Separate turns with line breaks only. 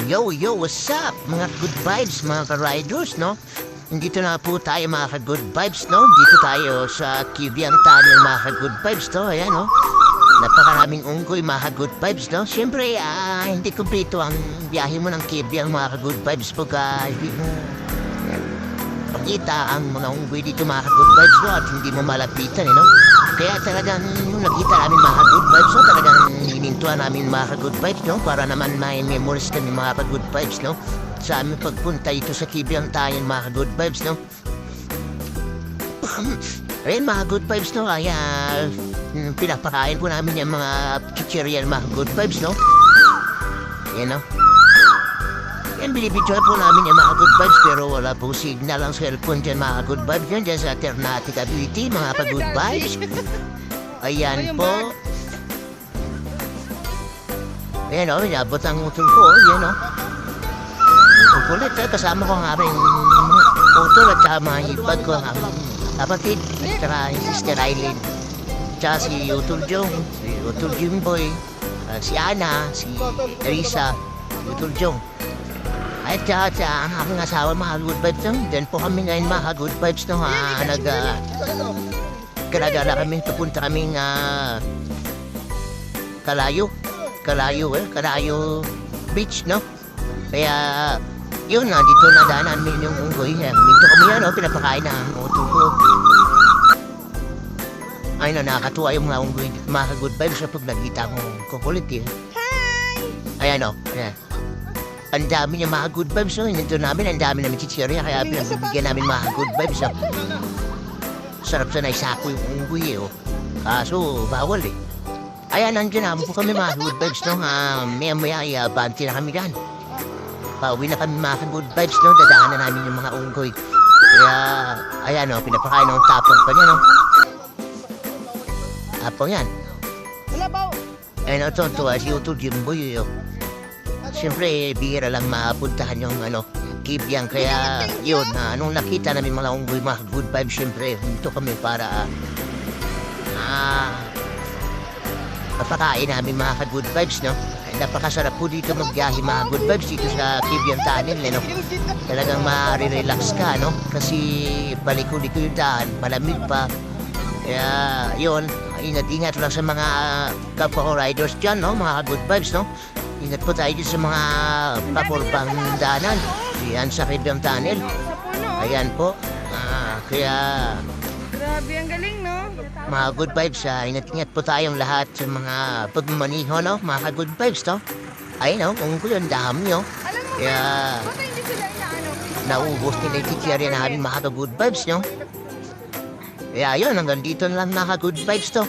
Yo, what's up? Mga good vibes, mga ka-riders, no? Dito na po tayo, mga ka-good vibes, no? Dito tayo sa Kibyang Tunnel, mga ka-good vibes, no? Ayan, no? Napakaraming unggoy, mga ka-good vibes, no? Siyempre, hindi kumpleto ang biyahe mo ng Kibyang, mga ka-good vibes, pagka hindi mo pakita ang mga unggoy dito, mga ka-good vibes, no? At hindi mo malapitan, no? Kaya talagang nung nakita namin mga good vibes, no? Talagang hinintuan namin mga ka-good vibes, no? Para naman may memories kami mga ka-good vibes, no? Sa aming pagpunta ito sa Kibyang Tunnel, mga ka-good vibes, no? Ayun mga good vibes, no? Kaya pinapakain po namin yung mga chichiryan, mga good vibes, no? Yan, no? Yan, binibidyoan po namin yung mga good vibes, pero wala po signal ang cellphone dyan, mga good vibes. Yan, dyan sa Ternate Cavite, mga pa-good vibes. Ayan po. Ayan, o, inabot ang utol ko, yan, o. Kukulit, kasama ko ang aming utol at saka mga ibag ko, ang aming kapatid, at saka yung sister Eileen. Tsaka si Utol Jong, si Utol Jimboy, si Ana, si Teresa, Utol Jong. At saka ang aking asawa, mga good vibes, no? Then po kami ngayon, mga good vibes, no? Kalagala kami, papunta kaming Kalayo Beach, no? Kaya, yun, dito nadaanan namin yung unggoy. Minto kami yan, no? Pinapakain na ang utol ko. Ay, nakakatuwa yung mga unggoy, mga good vibes, na pag nagkita akong kukulit, eh. Ayan, no? Ayan. Ang dami niya mga good vibes, no? Nandito namin, ang dami namin chichirya, kaya pinagbibigyan namin mga good vibes, no? Sarap sa naisako yung unggoy, eh, oh. Kaso, bawal, eh. Ayan, nandiyan na po kami mga good vibes, no? Maya-maya, banti na kami dyan. Pauwi na kami mga good vibes, no? Dadaanan namin yung mga unggoy. Kaya, ayan, no? Pinapakain ng tapon pa niya, no? Tapon yan. Ayan, ito, si Utol Jimboy, oh. Siyempre, bihira lang mapuntahan yung Kibyang. Kaya yun, nung nakita namin mga unggoy, mga good vibes, siyempre, dito kami para papakain namin mga good vibes, no? Napakasarap po dito magbiyahe mga good vibes dito sa Kibyang Tunnel, no? Talagang ma-relax ka, no? Kasi paliko-liko yung daan, malamig pa. Kaya yun, ingat-ingat lang sa mga kapwa ko riders dyan, no? Mga good vibes, no? Ingat po tayo dito sa mga papurbang daanan. Yan sa Kibyang Tunnel. Ayan po. Kaya
Grabe, ang galing, no?
mga good vibes, ingat-ingat po tayong lahat sa mga pagmamaniho, no? Mga good vibes, no? Ayun, no? Kung ko yung dami, no?
Alam mo
Kaya
ba, bakit hindi sila
naubos nila yung chichirya namin mga good vibes, no? Kaya yun, hanggang dito na lang mga good vibes, to.